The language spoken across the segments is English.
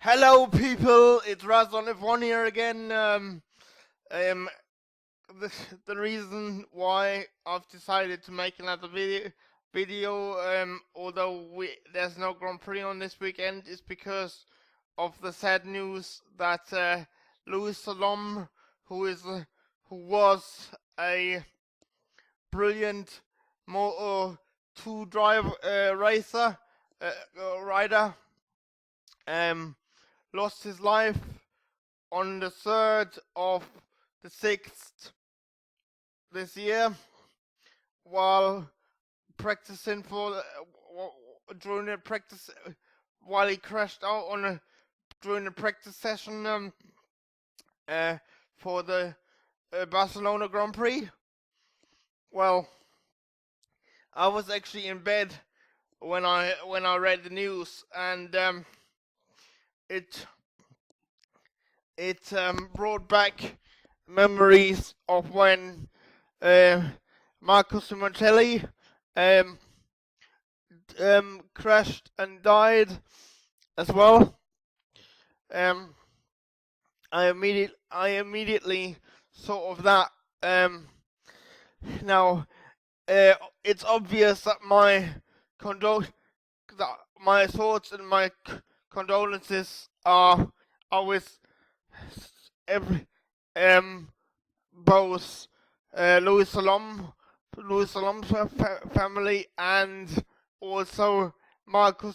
Hello, people. It's Raz on F1 here again. Um, the, the reason why I've decided to make another video, although there's no Grand Prix on this weekend, is because of the sad news that Luis Salom, who was a brilliant Moto2 racer rider, lost his life on the 3rd of the 6th this year while practicing during the practice while he crashed out during the practice session for the Barcelona Grand Prix. Well, I was actually in bed when I read the news, and it brought back memories of when Marco Simoncelli crashed and died as well. I immediately thought of that. Now, it's obvious that my thoughts and my condolences are with both Luis Salom's family and also Marco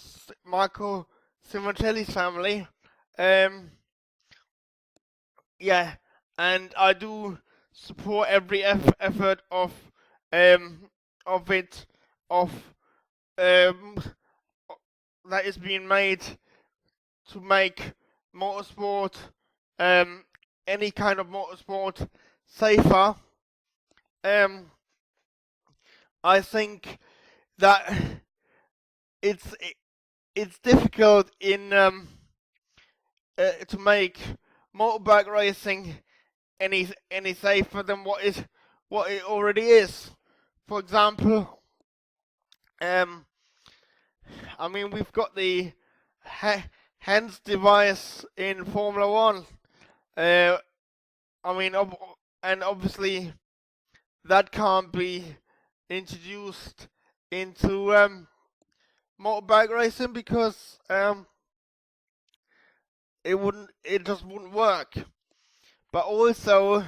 Simoncelli's family. Yeah, and I do support every effort of that is being made to make motorsport, any kind of motorsport, safer. I think that it's difficult to make motorbike racing any safer than what it already is. For example, I mean, we've got the hands device in Formula One. I mean, and obviously that can't be introduced into motorbike racing because it just wouldn't work. But also,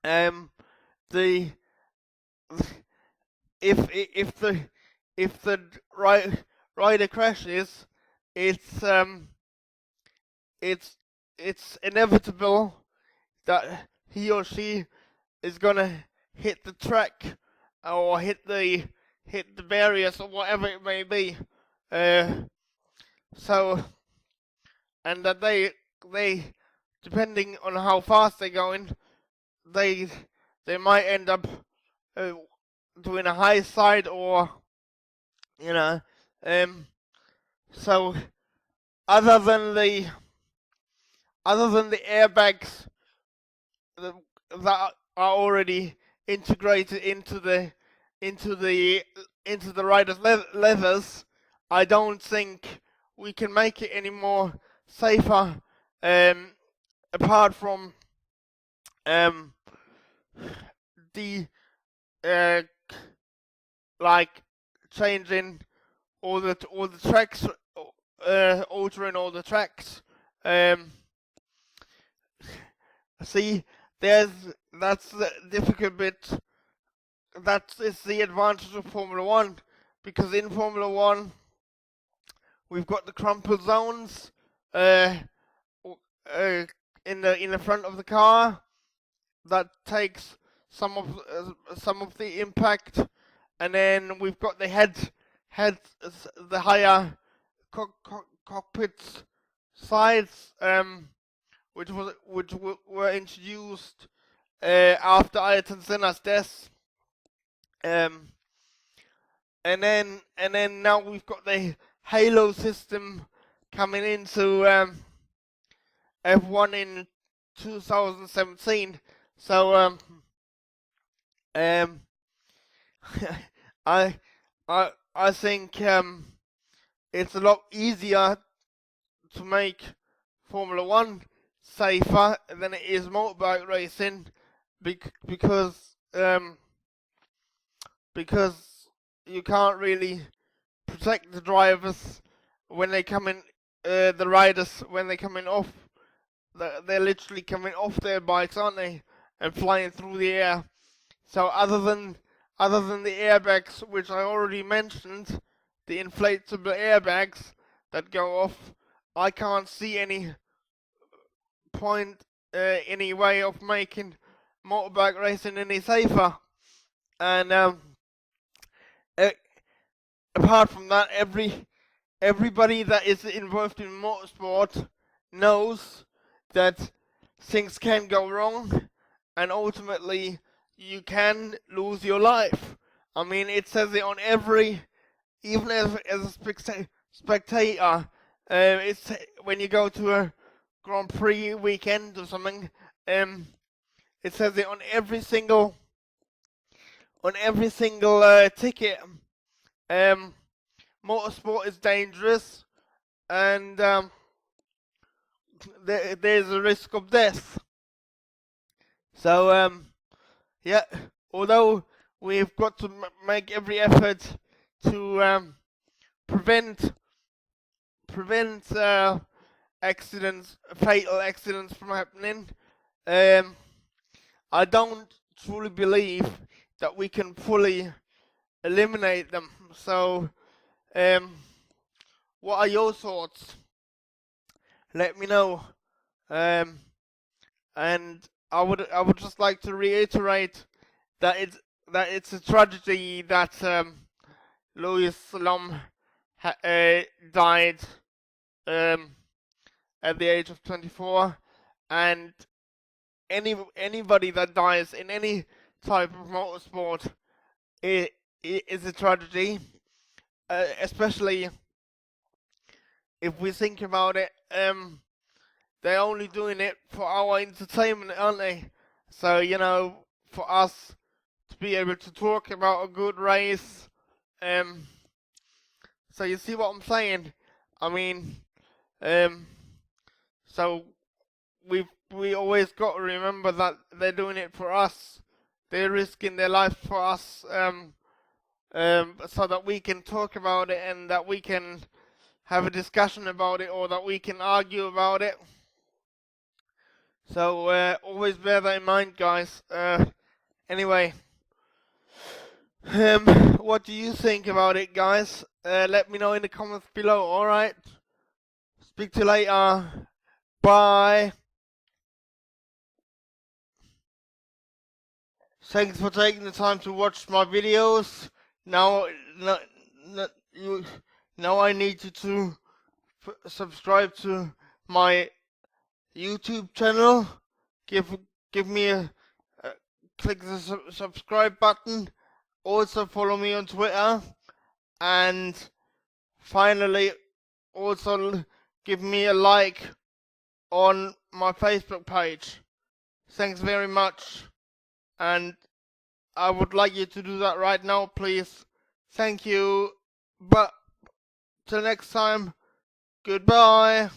the if the rider crashes, it's inevitable that he or she is gonna hit the track or hit the barriers or whatever it may be. So, and that they depending on how fast they're going, they might end up doing a high side, or so other than the airbags that are already integrated into the rider's leathers, I don't think we can make it any more safer, apart from the like changing all the tracks, altering all the tracks. See, that's the difficult bit. That is the advantage of Formula One, because in Formula One we've got the crumple zones in the front of the car that takes some of the impact, and then we've got the the higher cockpit sides, which were introduced after Ayrton Senna's death, and then now we've got the halo system coming into F1 in 2017. So I think it's a lot easier to make Formula 1 safer than it is motorbike racing, because you can't really protect the drivers when they come in, the riders when they come in off. They're literally coming off their bikes, aren't they, and flying through the air. So other than the airbags, which I already mentioned, the inflatable airbags that go off, I can't see any point, any way of making motorbike racing any safer. And apart from that, everybody that is involved in motorsport knows that things can go wrong, and ultimately you can lose your life. I mean, it says it on every, even as a spectator, it's when you go to a Grand Prix weekend or something, it says it on every single ticket. Motorsport is dangerous, and there's a risk of death. So yeah, although we've got to make every effort to prevent accidents, fatal accidents from happening, I don't truly believe that we can fully eliminate them. So what are your thoughts? Let me know. And I would just like to reiterate that it's a tragedy that Luis Salom died at the age of 24, and anybody that dies in any type of motorsport is a tragedy, especially if we think about it. They're only doing it for our entertainment, aren't they? So, you know, for us to be able to talk about a good race. So you see what I'm saying? I mean, so we always got to remember that they're doing it for us. They're risking their life for us, so that we can talk about it and that we can have a discussion about it, or that we can argue about it. So always bear that in mind, guys. Anyway, what do you think about it, guys? Let me know in the comments below. Alright, speak to you later. Bye. Thanks for taking the time to watch my videos. Now I need you to subscribe to my YouTube channel. Give me a click the subscribe button. Also follow me on Twitter, and finally also give me a like on my Facebook page. Thanks very much, and I would like you to do that right now, please. Thank you. But till next time, goodbye.